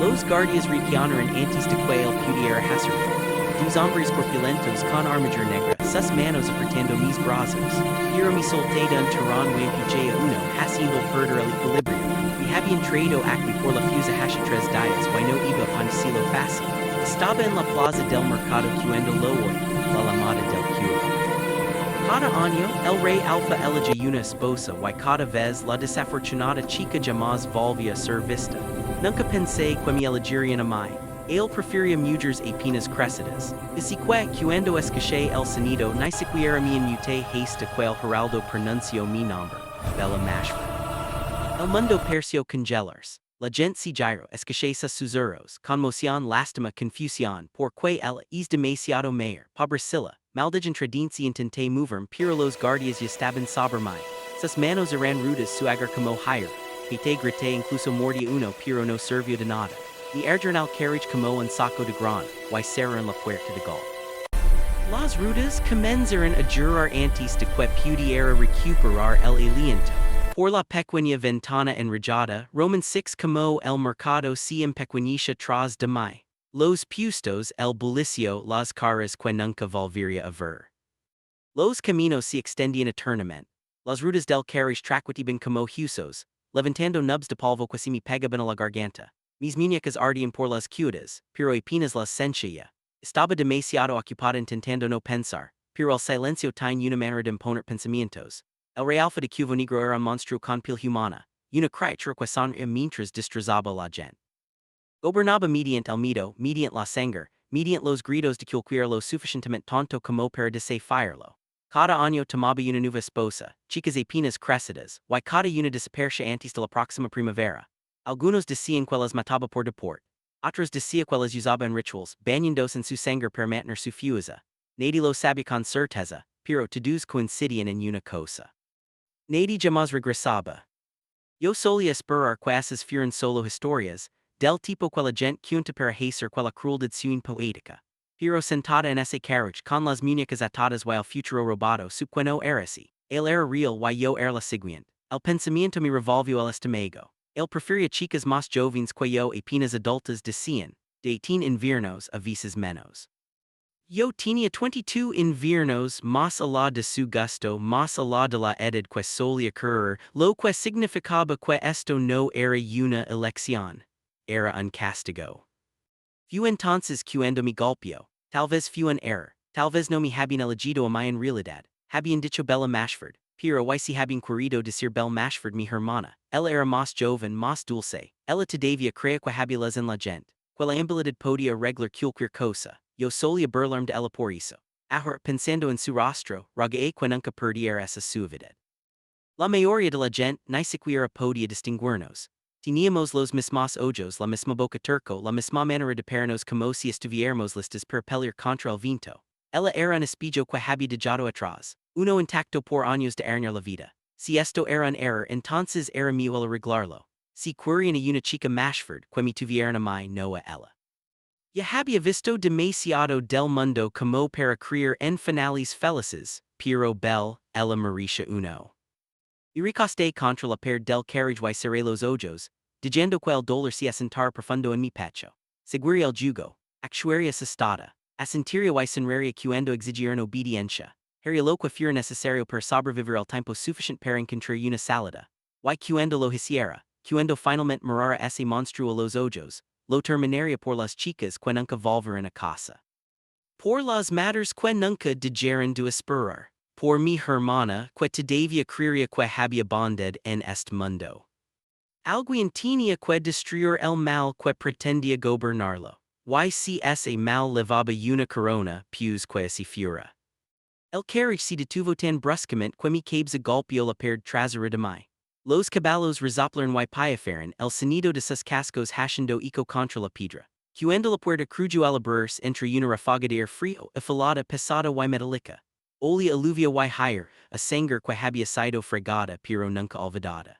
Los guardias requianaran antes de que el pudiera hacerlo. Dos hombres corpulentos con armadura negra, sus manos apretando mis brazos. Pero mi solteda un tirón y empujé uno, haciendo perder el equilibrio. Me habían traído aquí por la fusa hace 3 días, y no iba a decirlo fácil. Estaba en la plaza del mercado cuando lo oí, la llamada del culo. Cada año, el Rey Alfa elige una esposa y cada vez la desafortunada chica jamás volvía a ser vista. Nunca pensé que me elegirían a mí. Él prefería mujeres apenas crecidas. Así que, cuando escuché el sonido, ni siquiera me inmuté hasta que el heraldo pronunció mi nombre, Bella Mashford. El mundo pareció congelarse. La gente se giró, escuché sus susurros, conmoción, lástima, confusión, porque ella es demasiado mayor, pobrecilla, maldigen tradincia intenté moverme, pero los guardias ya estaban sobre mí. Sus manos eran rudas su agar como hierro. Grité, grité, incluso mordí uno, pero no sirvió de nada. Me erguieron al carriage como un saco de grano, y cerraron la puerta de golpe. Las rudas comenzaron a jurar antes de que pudiera recuperar el aliento. Por la pequeña ventana enrejada, Roman 6 como el mercado se empequeñece tras de mí. Los puestos, el bullicio, las caras que nunca volvería a ver. Los caminos se extendían eternamente. Las rutas del carriage traquetiban como huesos, levantando nubes de polvo que se me pegaban a la garganta. Mis muñecas ardían por las cuidas, pero apenas las sentía. Estaba demasiado ocupada intentando no pensar, pero el silencio tiene una manera de imponer pensamientos. El Rey Alfa de Cuvo Negro era un monstruo con piel humana, una criatura que sonreía mientras destrozaba la gente. Gobernaba mediante el miedo, mediante la sangre, mediante los gritos de cualquiera lo suficientemente tonto como para desafiarlo. Cada año tomaba una nueva esposa, chicas apenas crecidas, y cada una desaparecía antes de la próxima primavera. Algunos decían que las mataba por deporte. Otros decían que las usaba en rituals, bañándose en su sangre para mantener su fuerza. Nadie lo sabía con certeza, pero todos coincidían en una cosa. Nadie jamás regresaba. Yo solía esperar que esas fueran solo historias, del tipo que la gente cuenta para hacer que la crueldad sea poética. Pero sentada en ese carriage con las muñecas atadas y el futuro robado su que no era así. Él era real y yo era la siguiente. El pensamiento me revolvió el estómago. Él prefería chicas más jóvenes que yo apenas adultas decían, de 18 inviernos a veces menos. Yo tenía 22 inviernos más allá de su gusto, más allá de la edad que solía ocurrir, lo que significaba que esto no era una elección, era un castigo. Fue entonces cuando me golpeó, tal vez fue un error, tal vez no me habían elegido a mí en realidad, habían dicho Bella Mashford, pero y si habían querido decir Bella Mashford mi hermana, ella era más joven, más dulce, ella todavía creía que había las en la gente, que la habilidad podía arreglar cualquier cosa. Yo solía burlarme de ella por eso. Ahora, pensando en su rostro, rogué que nunca perdiera esa suavidad. La mayoría de la gente ni siquiera podía distinguirnos. Teníamos los mismos ojos, la misma boca turco, la misma manera de pararnos como si estuviéramos listos para pelear contra el viento. Ella era un espejo que había dejado atrás, uno intacto por años de arruinar la vida. Si esto era un error, entonces era mío el arreglarlo. Si querían a una chica Mashford, que me tuvieran a mí, no a ella. Ya había visto demasiado del mundo como para creer en finales felices, pero ella merecía uno. Y recosté contra la pared del carriage y cerré los ojos, diciendo que el dolor se asentara profundo en mi pecho. Seguiría el jugo, actuaría asustada, asentiría y sonreiría cuando exigieran obediencia. Haría lo que fuera necesario para sobrevivir el tiempo suficiente para encontrar una salida. Y cuando lo hiciera, cuando finalmente mirara ese monstruo a los ojos, lo terminaría por las chicas que nunca volverían a casa. Por las madres que nunca dejaron de esperar. Por mi hermana que todavía creería que había bondad en este mundo. Alguien tenía que destruir el mal que pretendía gobernarlo. Y si ese mal levaba una corona, pues que si fuera. El carriage se detuvo tan bruscamente que mi cabeza golpeó la pared trasera de mí. Los caballos resoplaron y piafaron, el sonido de sus cascos haciendo eco contra la piedra. Cuando la puerta crujó al abrirse entre una ráfaga de aire frío, afilada, pesada y metálica. Oli aluvia y higher, a sangre que había sido fregada pero nunca olvidada.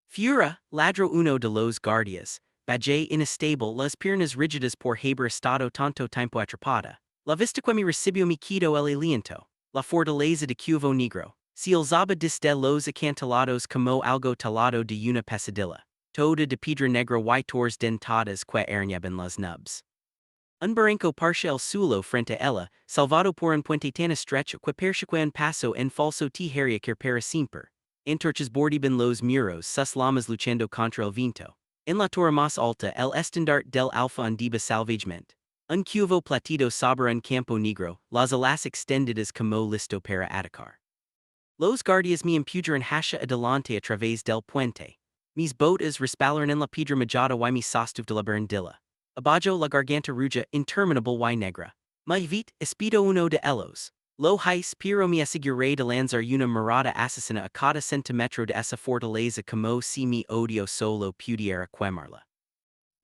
Fuera, ladro uno de los guardias, bajé inestable las piernas rígidas por haber estado tanto tiempo atrapada. La vista que me recibió me quitó el aliento. La fortaleza de Cuvo Negro. Se alzaba desde los acantilados como algo talado de una pesadilla. Toda de Pedra Negra y Torres Dentadas que Arnaban las Nubs. Un barranco parcia el suelo frente a ella, salvado por un puente tan estrecho que persegue un paso en falso tijeria que para siempre. Antorchas bordiban los muros sus lamas luchando contra el viento. En la torre más alta el estandarte del alfa ondeba salvagement. Un cuvo platido sobre un campo negro, las alas extendidas como listo para atacar. Los guardias me empujaron hacia adelante a través del puente. Mis botas respalaron en la piedra majada y me sostuve de la barandilla. Abajo la garganta ruja interminable y negra. Muy vite, espido uno de ellos. Lo hice pero me aseguré de lanzar una mirada asesina a cada centímetro de esa fortaleza como si mi odio solo pudiera quemarla.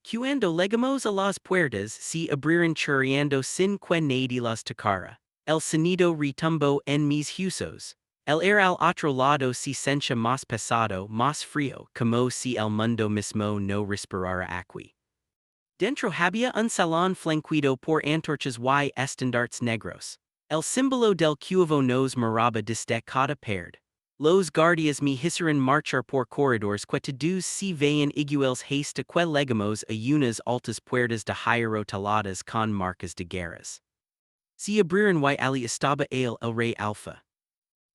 Cuando llegamos a las puertas se abrieron chorreando sin que nadie las tocara. El sonido retumbó en mis huesos. El air al otro lado se sentía más pesado, más frío, como si el mundo mismo no respirara aquí. Dentro había un salón flanqueado por antorchas y estandartes negros. El símbolo del cuvo nos miraba desde cada pared. Los guardias me hicieron marchar por corredores que todos se veían iguales hasta que llegamos a unas altas puertas de hierro taladas con marcas de guerras. Se abrieron y allí estaba el Rey Alfa.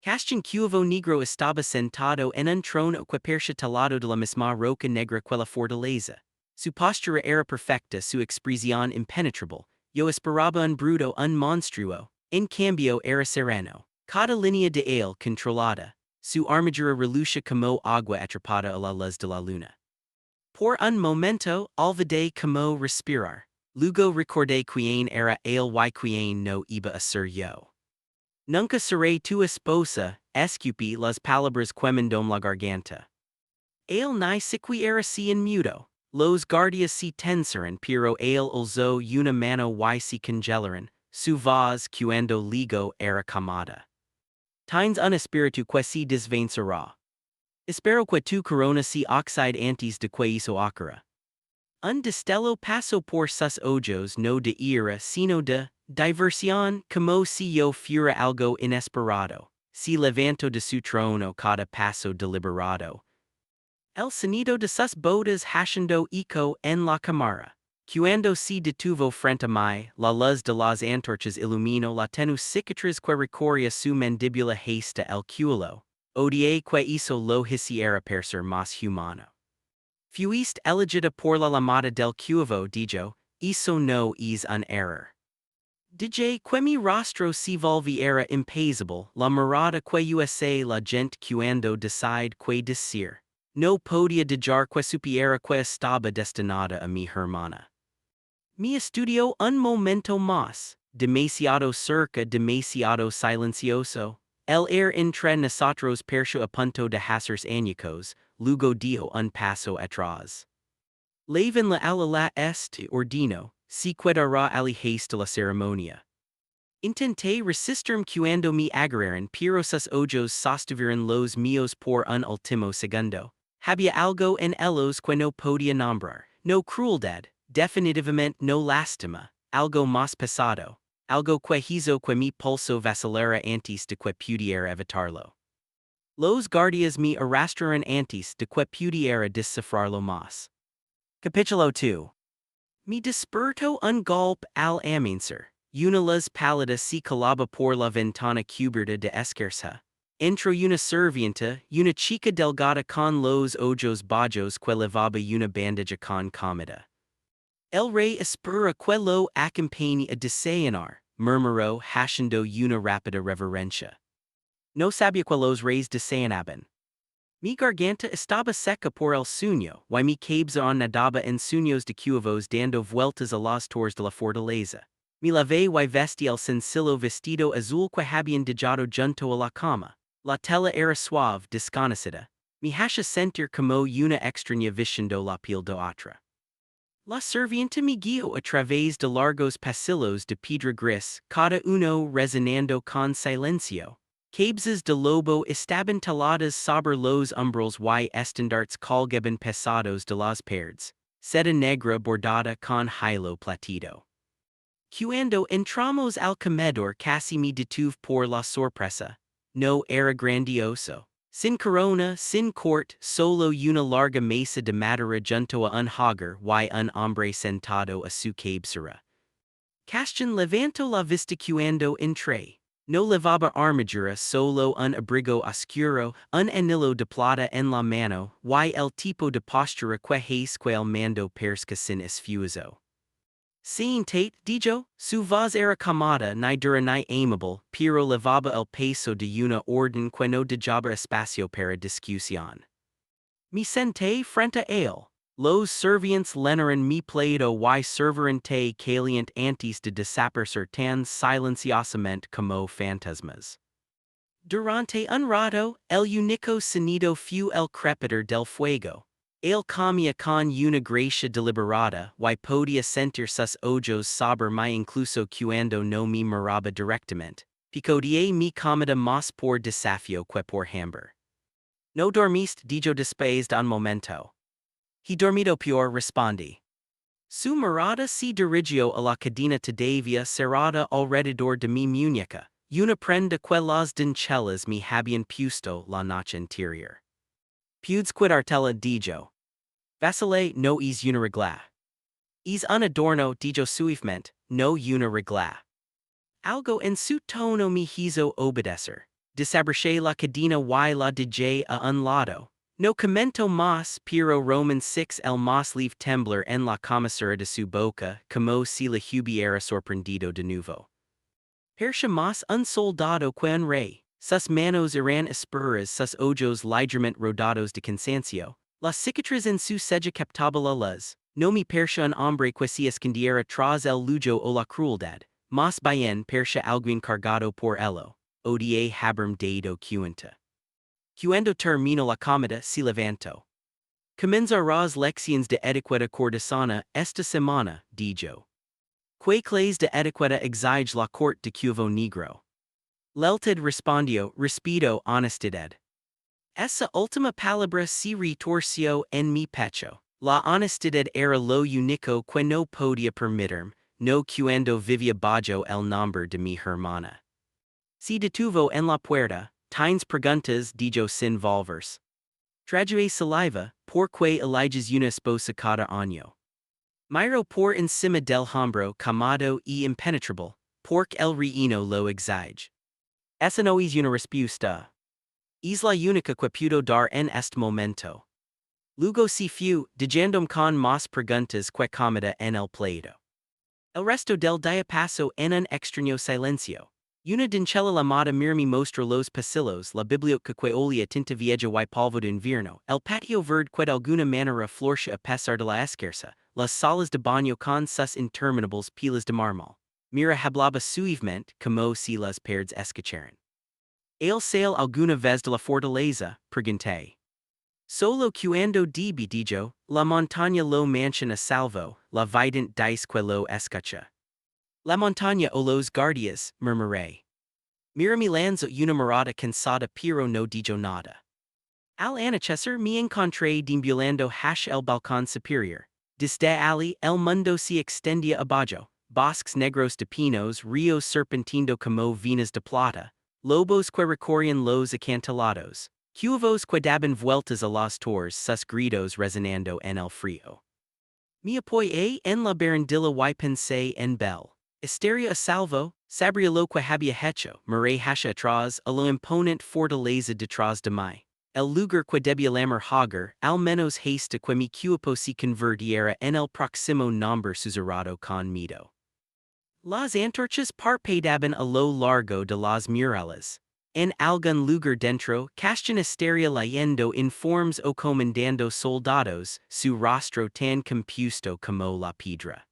Castion cuvo negro estaba sentado en un trono que parecía talado de la misma roca negra que la fortaleza. Su postura era perfecta, su expresión impenetrable. Yo esperaba un bruto, un monstruo. En cambio era sereno. Cada línea de él controlada. Su armadura relucía como agua atrapada a la luz de la luna. Por un momento, olvidé como respirar. Luego recordé quién era él y quién no iba a ser yo. Nunca seré tu esposa, escupí las palabras quemandom la garganta. Él ni siquiera se inmutó. Los guardias se tensaron pero él alzó una mano y se congelaron, su voz cuando ligo era camada. Tienes un espíritu que se desvancerá. Espero que tu corona se oxide antes de que eso ocurra. Un destello pasó por sus ojos no de ira sino de diversión, como si yo fuera algo inesperado. Se levantó de su trono cada paso deliberado. El sonido de sus botas haciendo eco en la cámara. Cuando se detuvo frente a mí, la luz de las antorchas iluminó la tenue cicatriz que recorría su mandíbula hasta el culo. Odié que hizo lo hiciera parecer más humano. Fuiste elegida por la llamada del cuvo, dijo, eso no es un error. Dije que mi rostro se volviera impassible, la mirada que usa la gente cuando decide que decir. No podía dejar que supiera que estaba destinada a mi hermana. Me estudió un momento más, demasiado cerca, demasiado silencioso. El air entre nosotros pareció a punto de hacerse añicos, luego dio un paso atrás. Laven la ala la este ordino, se quedará al hasta la ceremonia. Intenté resistirme cuando me agarraron pero sus ojos sostuvieron los míos por un último segundo. Había algo en ellos que no podía nombrar, no crueldad, definitivamente no lástima, algo más pesado, algo que hizo que mi pulso vacilara antes de que pudiera evitarlo. Los guardias me arrastraron antes de que pudiera descifrarlo más. Capítulo 2. Me despertó un golpe al amanecer. Una luz pálida se colaba por la ventana cubierta de esquerza. Entró una servienta, una chica delgada con los ojos bajos que levaba una bandeja con comida. El rey espera que lo acompañe a desayunar, murmuró haciendo una rápida reverencia. No sabía que los reyes desayunaban. Mi garganta estaba seca por el sueño, y mi cabeza nadaba en sueños de cuvos dando vueltas a las torres de la fortaleza. Me lavé y vestí el sencillo vestido azul que habían dejado junto a la cama. La tela era suave, desconocida. Me hacía sentir como una extraña vistiendo la piel de otra. La servienta me guió a través de largos pasillos de piedra gris, cada uno resonando con silencio. Cabezas de lobo estaban taladas sobre los umbrales y estandartes colgaban pesados de las paredes. Seda negra bordada con hilo platido. Cuando entramos al comedor casi me detuve por la sorpresa. No era grandioso. Sin corona, sin court, solo una larga mesa de madera junto a un hogar y un hombre sentado a su cabecera. Castion levanto la vista cuando entré. No levaba armadura, solo un abrigo oscuro, un anillo de plata en la mano, y el tipo de postura que hace que el mando persca sin esfuerzo. Seeing Tate, dijo, su voz era calmada ni dura ni amable, pero levaba el peso de una orden que no dejaba espacio para discusión. Me senté frente a él. Los servientes llenaron mi plato y servían té caliente antes de desaparecer tan silenciosamente como fantasmas. Durante un rato, el único sonido fue el crepitar del fuego. Él comía con una gracia deliberada y podía sentir sus ojos sobre mí incluso cuando no me miraba directamente. Picodié mi comida más por desafío que por hambre. No dormiste, dijo después de un momento. He dormido peor, respondí. Su mirada se dirigió a la cadena todavía cerrada alrededor de mi muñeca, una prenda que las doncellas me habían puesto la noche anterior. Puedes quitártela, dijo. Vacilé, no es una regla. Es un adorno, dijo suavemente, no una regla. Algo en su tono me hizo obedecer. Desabroché la cadena y la dejé a un lado. No comentó más, pero Roman 6 el más lieve temblar en la comisura de su boca, como si le hubiera sorprendido de nuevo. Parecía más un soldado que un rey. Sus manos eran ásperas, sus ojos ligeramente rodados de cansancio. Las cicatrices en su ceja captaban las. No me parecía un hombre que se escondiera tras el lujo o la crueldad. Más bien parecía alguien cargado por ello. Odié haberme dado cuenta. Cuando terminó la comida, se levantó. Comenzarás lecciones de etiqueta cortesana esta semana, dijo. ¿Qué clase de etiqueta exige la corte de cuvo negro? Lealtad respondió, respeto, honestidad. Esa última palabra se retorció en mi pecho. La honestidad era lo único que no podía permitirme, no cuando vivía bajo el nombre de mi hermana. Se detuvo en la puerta. Tines preguntas, dijo sin volverse. Tradué saliva, porque eliges una esposa cada año. Miro por encima del hombro camado y impenetrable, porque el reino lo exige. Esa no es una respuesta. Es la única que puedo dar en este momento. Luego se fue, dejándome con más preguntas que comida en el plato. El resto del día pasó en un extraño silencio. Una doncella llamada Mirmi mostró los pasillos, la biblioteca que olía tinta vieja y polvo de invierno, el patio verde que de alguna manera floreció a pesar de la esquerza, las salas de baño con sus interminables pilas de mármol. Mira hablaba suavemente, como si las paredes escucharan. ¿El sale alguna vez de la fortaleza? Pregunté. Solo cuando debe, dijo, la montaña lo mancha a salvo, la vidente dice que lo escucha. La montaña o los guardias, murmuré. Mira mi lanzo una mirada cansada pero no dijo nada. Al anochecer me encontré deambulando hacia el balcón superior. Desde allí el mundo se extendía abajo, bosques negros de pinos, ríos serpenteando como venas de plata, lobos que recorrían los acantilados, cuervos que daban vueltas a las torres, sus gritos resonando en el frío. Me apoyé en la barandilla y pensé en Bell. Estaría a salvo, sabría lo que había hecho, miré hacia atrás a la imponente fortaleza detrás de mí. El lugar que debía llamar hogar, al menos hasta que mi cuerpo se convirtiera en el próximo nombre susurrado con miedo. Las antorchas parpadeaban a lo largo de las murallas. En algún lugar dentro, Castion estaría leyendo informes o comandando soldados, su rostro tan compuesto como la piedra.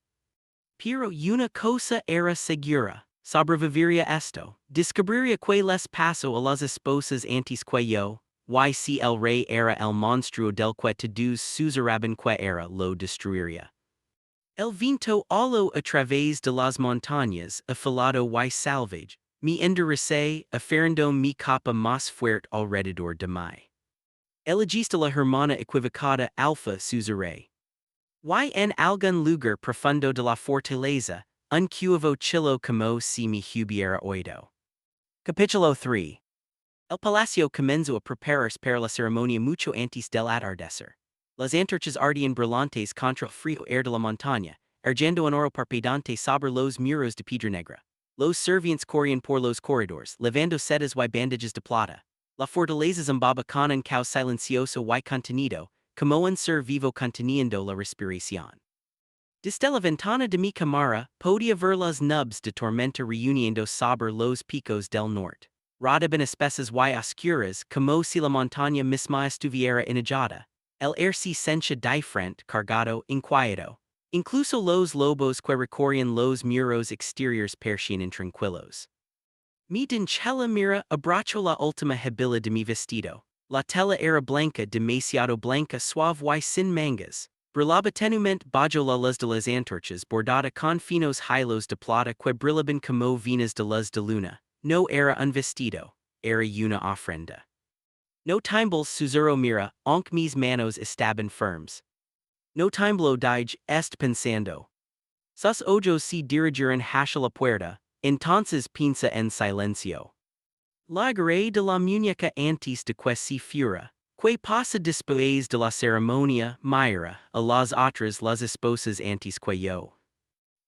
Pero una cosa era segura, sobreviviría esto, descubriría que les pasó a las esposas antes que yo, y si el rey era el monstruo del que todos susurraban que era lo destruiría. El viento halo a través de las montañas, afilado y salvage, me enderecé, aferrando mi capa más fuerte alrededor de mí. Elegiste la hermana equivocada Alfa, susurré. Y en algún lugar profundo de la fortaleza, un cuervo chilló como si me hubiera oído. Capítulo 3. El Palacio comenzó a prepararse para la ceremonia mucho antes del atardecer. Las antorchas ardían brillantes contra el frío air de la montaña, argendo en oro parpadeante sobre los muros de piedra negra. Los sirvientes corrían por los corredores, levando setas y bandages de plata. La fortaleza zumbaba con un caos silencioso y contenido, como un ser vivo conteniendo la respiración. Desde la ventana de mi cámara, podía ver las nubes de tormenta reuniendo sobre los picos del norte. Rodaban espesas y oscuras, como si la montaña misma estuviera enojada. El air se sentía diferente, cargado, inquieto. Incluso los lobos que recorrían los muros exteriores parecían intranquilos. Mi doncella mira abbraccio la última hebilla de mi vestido. La tela era blanca, demasiado blanca, suave y sin mangas. Brillaba tenumente bajo la luz de las antorchas bordada con finos hilos de plata que brillaban como venas de luz de luna. No era un vestido, era una ofrenda. No tiemblo susurro mira, aunque mis manos estaban firmes. No tiemblo dije, pensando. Sus ojos se dirigieron hacia la puerta, entonces piensa en silencio. La agarré de la muñeca antes de que se fuera. ¿Qué pasa después de la ceremonia, Mayra, a las otras las esposas antes que yo?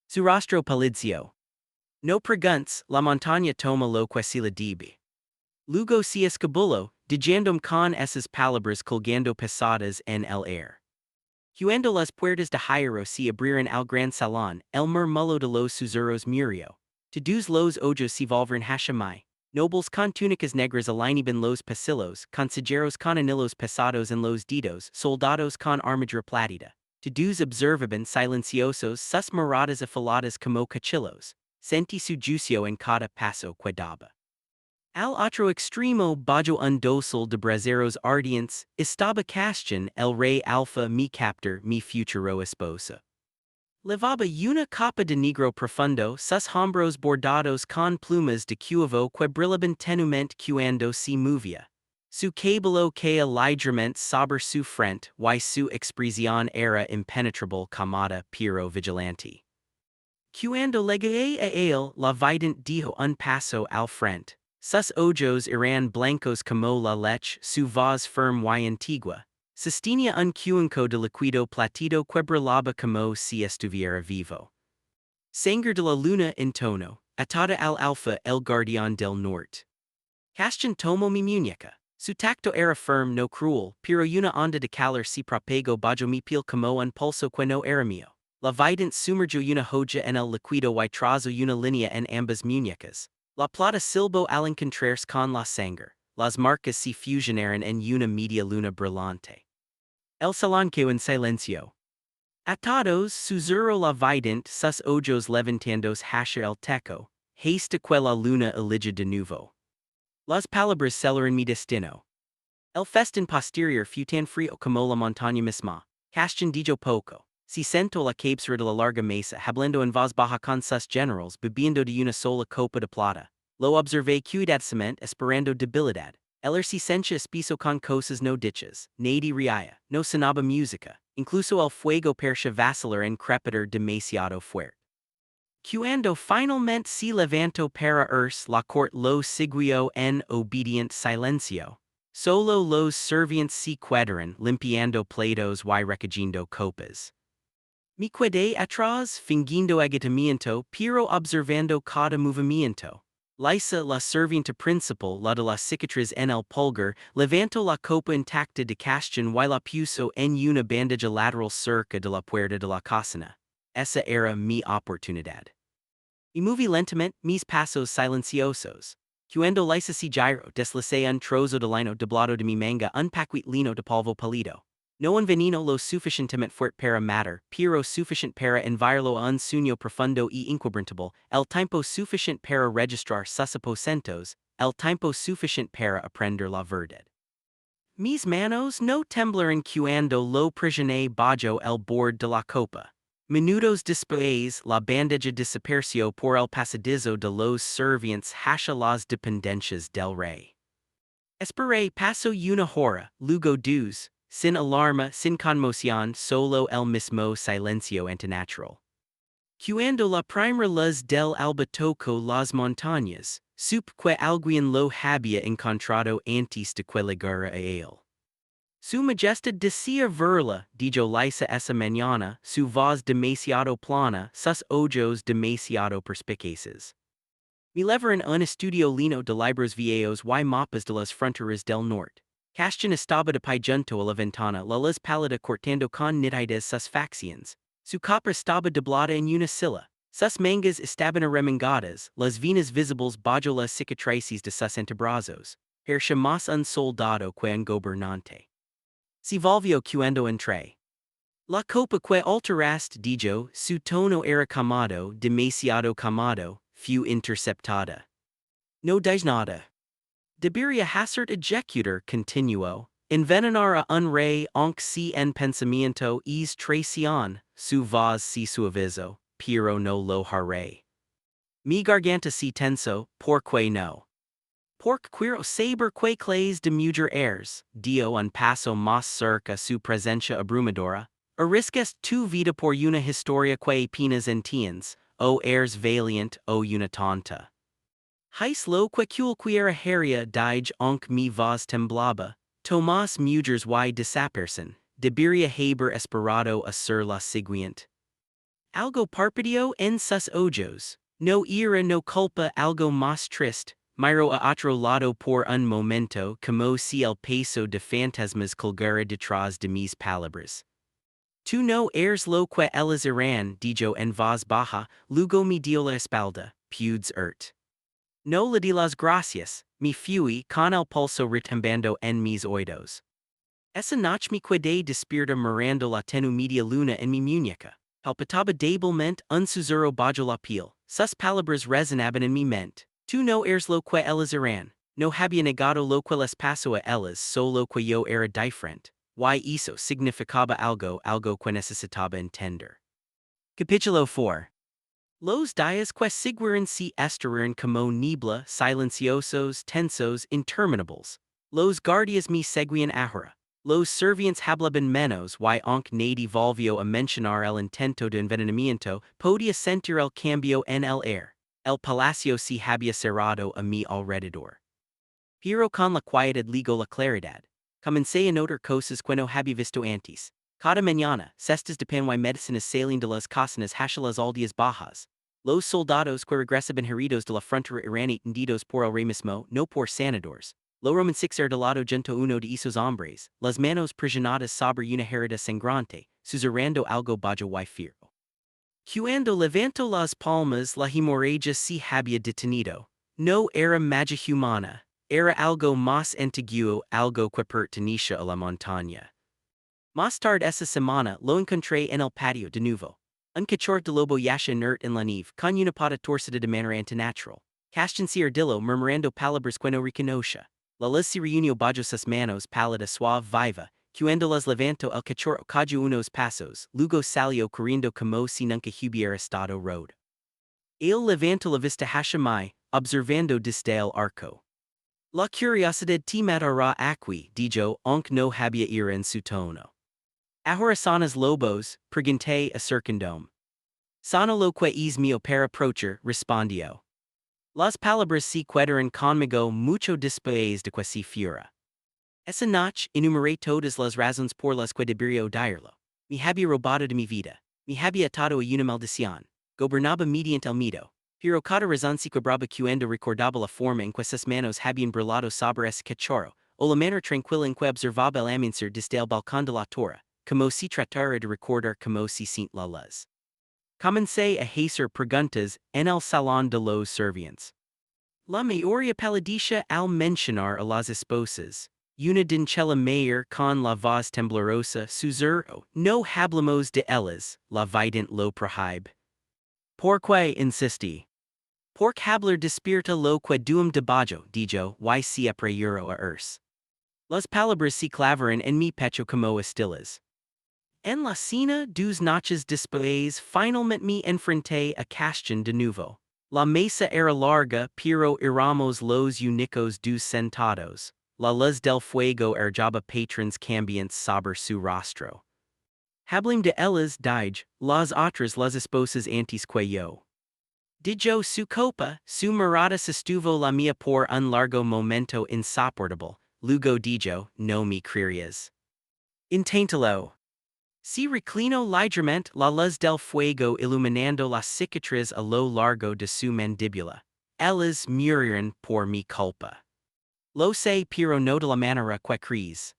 Su rostro palideció. No preguntes, la montaña toma lo que se le debe. Luego se escabuló, diciéndome con esas palabras colgando pesadas en el air. Cuando las puertas de hierro se abrieron al gran salón, el murmullo de los susurros murió. Todos los ojos se volvieron hacia mí. Nobles con túnicas negras alineaban los pasillos, consejeros con anillos pesados en los dedos, soldados con armadura platida. Todos observaban silenciosos sus miradas afiladas como cuchillos. Sentí su juicio en cada paso que daba. Al otro extremo bajo un dosel de braseros ardientes, estaba Castian, el Rey Alfa, mi captor, mi futuro esposa. Levaba una capa de negro profundo, sus hombros bordados con plumas de cuivo que brillaban tenumente cuando se movía. Su cabello caía ligeramente sobre su frente, y su expresión era impenetrable camada pero vigilante. Cuando llegué a él, la vidente dijo un paso al frente. Sus ojos eran blancos como la leche, su voz firme y antigua. Sostenía un cuenco de líquido platido que brillaba como si estuviera vivo. Sangre de la luna en tono, atada al alfa el guardián del norte. Castian tomó mi muñeca. Su tacto era firme no cruel, pero una onda de calor se propagó bajo mi piel como un pulso que no era mío. La vidente sumergió una joya en el líquido y trazó una línea en ambas muñecas. La plata silbó al encontrarse con la sangre. Las marcas se fusionaron en una media luna brillante. El salón quedó en silencio. A todos susurró la vidente, sus ojos levantados hacia el techo, hasta que la luna elige de nuevo. Las palabras celaron mi destino. El festín posterior fue tan frío como la montaña misma. Castian dijo poco. Se sentó la cabecera de la larga mesa hablando en voz baja con sus generals bebiendo de una sola copa de plata. Lo observé cuidadosamente esperando debilidad. El se sentía espeso con cosas no dichas, nadie reía, no sonaba música, incluso el fuego parecía vacilar en crepitar demasiado fuerte. Cuando finalmente se levantó para irse, la corte lo siguió en obediente silencio. Solo los sirvientes se quedaron limpiando platos y recogiendo copas. Me quedé atrás fingiendo agotamiento pero observando cada movimiento. Lisa, la sirvienta principal, la de la cicatriz en el pulgar, levantó la copa intacta de Castian y la puso en una bandeja lateral cerca de la puerta de la cocina. Esa era mi oportunidad. Me moví lentamente, mis pasos silenciosos. Cuando Lisa se giró, deslacé un trozo de lino doblado de mi manga un paquete lino de polvo pálido. No un veneno lo suficientemente fuerte para matar, pero suficiente para enviarlo a un sueño profundo y inquebrantable, el tiempo suficiente para registrar sus aposentos, el tiempo suficiente para aprender la verdad. Mis manos no temblaron cuando lo presioné bajo el borde de la copa. Minutos después, la bandeja desapareció por el pasadizo de los sirvientes hacia las dependencias del rey. Esperé paso una hora, luego dos. Sin alarma, sin conmoción, solo el mismo silencio antinatural. Cuando la primera luz del alba tocó las montañas, supe que alguien lo había encontrado antes de que llegara a él. Su majestad decía verla, dijo Lisa esa mañana, su voz demasiado plana, sus ojos demasiado perspicaces. Me levaron un estudio lino de libros viejos y mapas de las fronteras del norte. Castion estaba de pie junto a la ventana, la luz pálida cortando con nitidez sus facciones. Su capa estaba doblada en una silla. Sus mangas estaban arremangadas, las venas visibles bajo las cicatrices de sus antebrazos. Herrscha más un soldado que un gobernante. Si volvió cuando entré. La copa que alteraste dijo, su tono era calmado, demasiado calmado, fue interceptada. No dice nada. Debería hacer ejecutor continuo, envenenar a un rey aunque si en pensamiento es traición, su voz se suavizó, pero no lo haré. Mi garganta se tensó, porque no. Porque quiero saber que clays de mujer eres, dio un paso más cerca su presencia abrumadora. Arriscas tu vida por una historia que apenas entiendes, o eres valiente o una tonta. Heis lo queera haria dige aunque mi voz temblaba, Tomás mugers y desaparecen, debería haber esperado a ser la siguiente. Algo parpadeó en sus ojos, no era no culpa algo más triste, miro a otro lado por un momento como si el peso de fantasmas colgara detrás de mis palabras. Tu no eres lo que ellas eran, dijo en voz baja, luego me dio la espalda, pudes No le di las gracias, me fui con el pulso retumbando en mis oídos. Esa noche me quedé despierta mirando la tenue media luna en mi muñeca. Palpitaba debelmente un susurro bajo la piel, sus palabras resonaban en mi mente. Tu no eres lo que ellas eran, no había negado lo que les pasó a ellas, solo que yo era diferente. Y eso significaba algo que necesitaba entender. Capítulo 4. Los días que siguieron se estarían como niebla, silenciosos, tensos, interminables. Los guardias me seguían ahora. Los servientes hablaban menos y aunque nadie volvió a mencionar el intento de envenenamiento, podía sentir el cambio en el aire. El palacio se había cerrado a mi alrededor. Pero con la quietud llegó la claridad. Comencé a notar cosas que no había visto antes. Cada mañana, cestas de pan y medicinas salían de las cocinas hacia las aldeas bajas. Los soldados que regresaban heridos de la frontera eran atendidos por el rey mismo, no por sanadores. Lo roman sixer de lado junto uno de esos hombres, las manos presionadas sobre una herida sangrante, susurrando algo bajo y fiero. Cuando levantó las palmas la hemorragia se había detenido. No era magia humana, era algo más antiguo, algo que pertenecía a la montaña. Más tarde esa semana lo encontré en el patio de nuevo. Un cachorro de lobo yasha inert en la nieve, con una pata torcida de manera antinatural. Castion se ardillo murmurando palabras que no reconocía. La luz se reunió bajo sus manos pálida suave viva, cuando las levantó el cachorro cayó unos pasos, luego salió corriendo como si nunca hubiera estado road. Él levantó la vista hacia mí, observando desde el arco. La curiosidad te matará aquí, dijo, aunque no había ira en su tono. Ahora sonas lobos, pregunté acercándome. Sana lo que es mío para approachar, respondió. Las palabras se quedaron conmigo mucho después de que se fuera. Esa noche enumeré todas las razones por las que debería odiarlo. Me había robado de mi vida. Me había atado a una maldición. Gobernaba mediante el miedo. Pero cada razón se quebraba cuando recordaba la forma en que sus manos habían brillado sobre ese cachorro, o la manera tranquila en que observaba el amanecer desde el balcón de la torre, como si tratara de recordar como se sent la luz. Comencé a hacer preguntas en el salón de los servientes. La mayoría palidecía al mencionar a las esposas. Una doncella mayor con la voz temblorosa susurró, no hablamos de ellas, la vidente lo prohíbe. ¿Por qué insistí? Porque hablar despierta lo que duum debajo, dijo, y se apreyuro a ers. Las palabras se clavaron en mi pecho como estilas. En la cena dos noches después finalmente me enfrenté a Castion de nuevo. La mesa era larga, pero éramos los únicos dos sentados. La luz del fuego arrojaba patrons cambiantes sobre su rostro. Hablim de ellas dije, las otras las esposas antes que yo. Dijo su copa, su mirada sostuvo la mía por un largo momento insoportable, luego dijo, no me creerías. Inténtalo. Si reclino ligeramente la luz del fuego iluminando la cicatriz a lo largo de su mandíbula. Ellas murieron por mi culpa. Lo sé pero no de la manera que crees.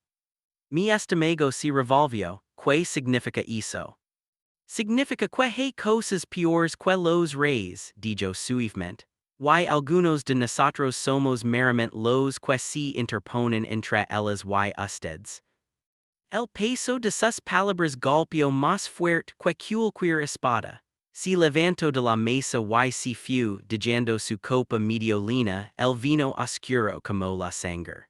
Mi estómago se revolvió, ¿qué significa eso? Significa que hay cosas peores que los reyes, dijo suavemente. Y algunos de nosotros somos meramente los que se interponen entre ellas y ustedes. El peso de sus palabras golpeó más fuerte que cualquier espada. Se levantó de la mesa y se fue, dejando su copa medio llena, el vino oscuro como la sangre.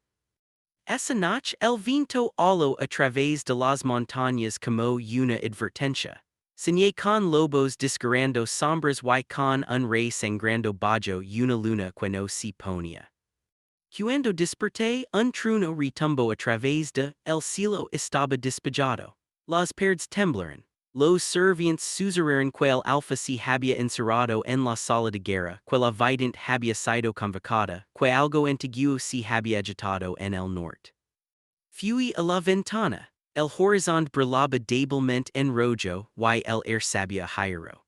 Esa noche el viento holo a través de las montañas como una advertencia. Soñé con lobos discarando sombras y con un rey sangrando bajo una luna que no se ponía. Cuando desperté, un trueno retumbó a través de el cielo estaba despejado. Las paredes temblaron. Los servientes susurraron que el alfa se había encerrado en la sala de guerra, que la vidente había sido convocada, que algo antiguo se había agitado en el norte. Fui a la ventana. El horizonte brillaba débilmente en rojo, y el aire sabía jairo.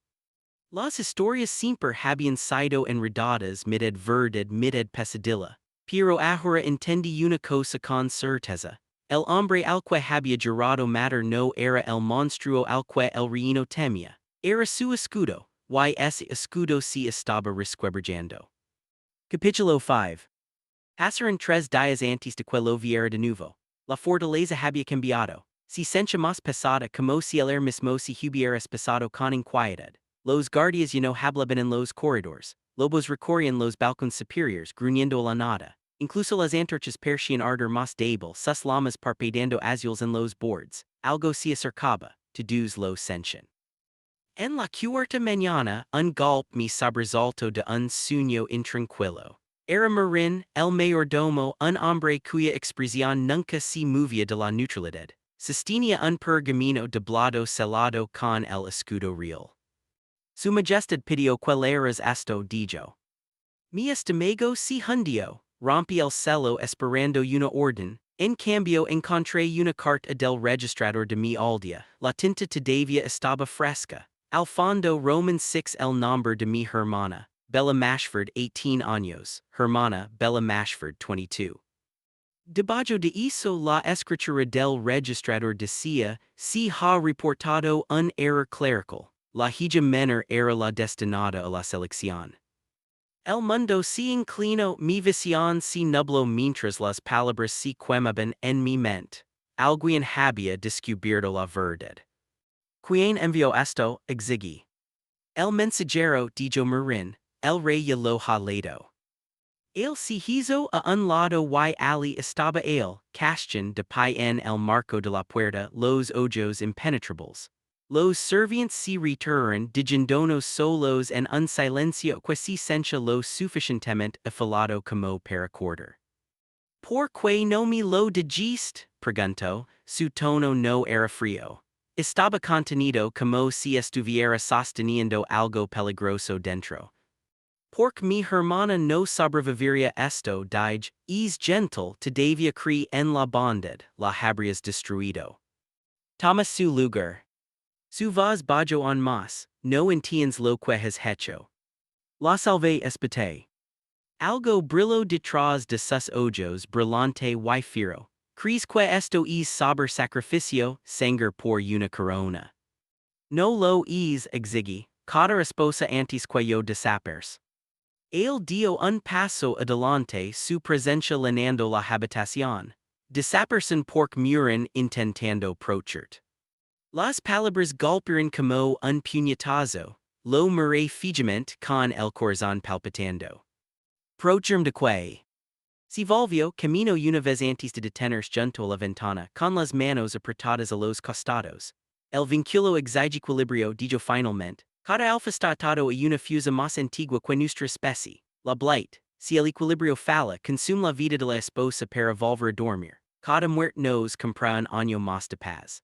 Las historias siempre habían sido enredadas mitad verdad mitad pesadilla. Pero ahora entendí una cosa con certeza. El hombre al que había jurado matar no era el monstruo al que el reino temía. Era su escudo, y ese escudo se estaba resquebrajando. Capítulo 5. Pasaron 3 días antes de que lo viera de nuevo. La fortaleza había cambiado. Se sentía más pesada como si el aire mismo se hubiera pasado con inquietud. Los guardias ya no hablaban en los corredores. Lobos recorrían los balcones superiores gruñendo a la nada. Incluso las antorchas parecían ardor más débil, sus llamas parpadeando azules en los bordes. Algo se acercaba, todos lo sentían. En la cuarta mañana, un golpe me sobresaltó de un sueño intranquilo. Era Marin, el mayordomo, un hombre cuya expresión nunca se movía de la neutralidad. Sostenía un pergamino doblado selado con el escudo real. Su majestad pidió cuál era esto, dijo. Mi estómago se hundió, rompí el celo esperando una orden, en cambio encontré una carta del registrador de mi aldea, la tinta todavía estaba fresca. Al fondo Roman 6 el nombre de mi hermana, Bella Mashford 18 años, hermana Bella Mashford 22. Debajo de eso la escritura del registrador decía, se ha reportado un error clerical, la hija menor era la destinada a la selección. El mundo se inclinó, mi visión se nubló mientras las palabras se quemaban en mi mente. Alguien había descubierto la verdad. ¿Quién envió esto? Exigí. El mensajero, dijo Marin, el rey ya lo ha leído. El se hizo a un lado y ali estaba el, Castian de pie en el marco de la puerta, los ojos impenetrables. Los servientes se retiraron diciéndonos solos en un silencio que se sentía lo suficientemente afilado como para cortar. ¿Por qué no me lo dijiste? Preguntó, su tono no era frío. Estaba contenido como si estuviera sosteniendo algo peligroso dentro. Porque mi hermana no sobreviviría esto, dije, es gentle todavía cree en la bondad, la habrías destruido. Toma su lugar. Su voz bajó en más, no entiendes lo que has hecho. La salvé espete. Algo brilló detrás de sus ojos brillante y fiero. ¿Crees que esto es sobre sacrificio, sangre por una corona? No lo es, exigí, cada esposa antes que yo desaparezca. Él dio un paso adelante, su presencia llenando la habitación. Desaparecen porque mueren intentando prochert. Las palabras golpearon como un puñetazo, lo miré fijamente con el corazón palpitando. Procherm de que. Se volvió camino una vez antes de detenerse junto a la ventana, con las manos apretadas a los costados. El vínculo exige equilibrio, dijo finalmente. Cada alfa está atado a una fusa más antigua que nuestra especie, la blight. Si el equilibrio falla, consume la vida de la esposa para volver a dormir. Cada muerte nos compra un año más de paz.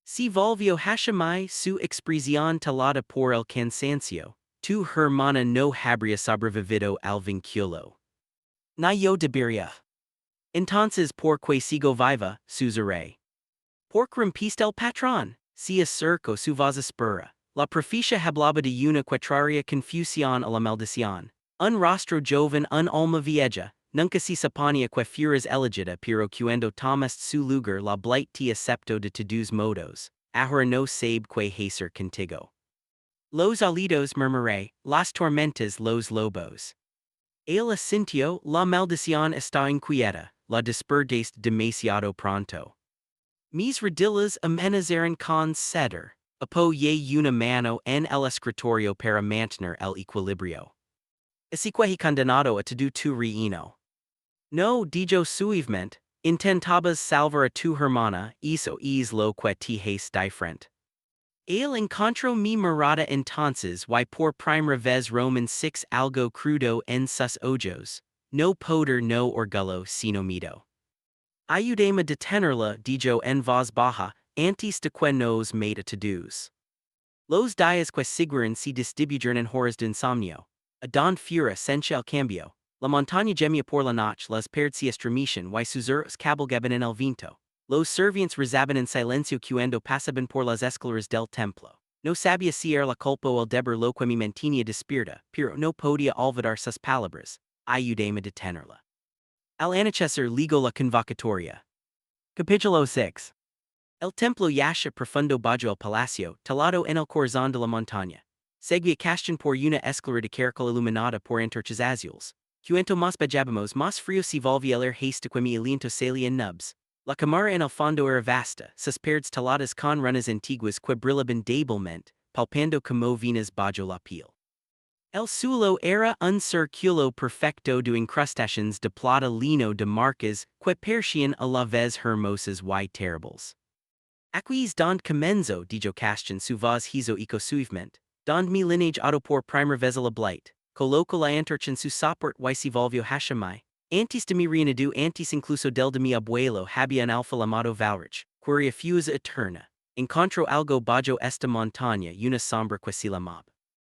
Si volvió Hashemai su expresión talada por el cansancio, tu hermana no habría sobrevivido al vinculo. Na yo debería. Entonces por que sigo viva, su Seré. Porque rompiste el patrón, si acerco su voz espera. La profecia hablaba de una quatraria confusión a la maldición. Un rostro joven un alma vieja, nunca se suponía que fueras elegida pero cuando tomaste su lugar la blight te aceptó de todos modos, ahora no sabe que hacer contigo. Los alidos murmuré, las tormentas los lobos. Él asintió, la maldición está inquieta, la despertaste demasiado pronto. Mis rodillas amenazaron con ceder, apoyé una mano en el escritorio para mantener el equilibrio. Así que condenado a todo tu reino. No dijo suavemente, intentabas salvar a tu hermana, eso es lo que te hace diferente. Él encontró mi mirada entonces y por primera vez Roman 6 algo crudo en sus ojos, no poder no orgullo sino miedo. Ayúdame a detenerla, dijo en voz baja, antes de que nos mate a todos. Los días que siguieron se distribuyeron en horas de insomnio. A don fura sencha el cambio. La montaña gemía por la noche, las paredes se estremecen y susurros cabalgaban en el viento. Los servientes rezaban en silencio cuando pasaban por las escaleras del templo. No sabía si era la culpa o el deber lo que me mantenía despierta, pero no podía olvidar sus palabras. Ayúdame a detenerla. Al anochecer ligó la convocatoria. Capítulo 6. El templo yace profundo bajo el palacio, talado en el corazón de la montaña. Seguía castión por una escalera de caracol iluminada por antorchas azules. Cuanto más bajabamos más frío se volvía el aire hasta que mi aliento salía en nubes. La cámara en el fondo era vasta, sus paredes taladas con runas antiguas que brillaban débilmente, palpando como venas bajo la piel. El suelo era un círculo perfecto de incrustaciones de plata lino de marcas que parecían a la vez hermosas y terribles. Aquis donde comenzo, dijo castión su voz hizo eco suavemente, donde mi lineage auto por primera vez a la blight, coloco la antorcha en su soporte y se volvió Hashemai. Antes de mi reinado antes incluso del de mi abuelo había un alfa llamado Valrich, cuya fusa eterna. Encontró algo bajo esta montaña una sombra que se la mob.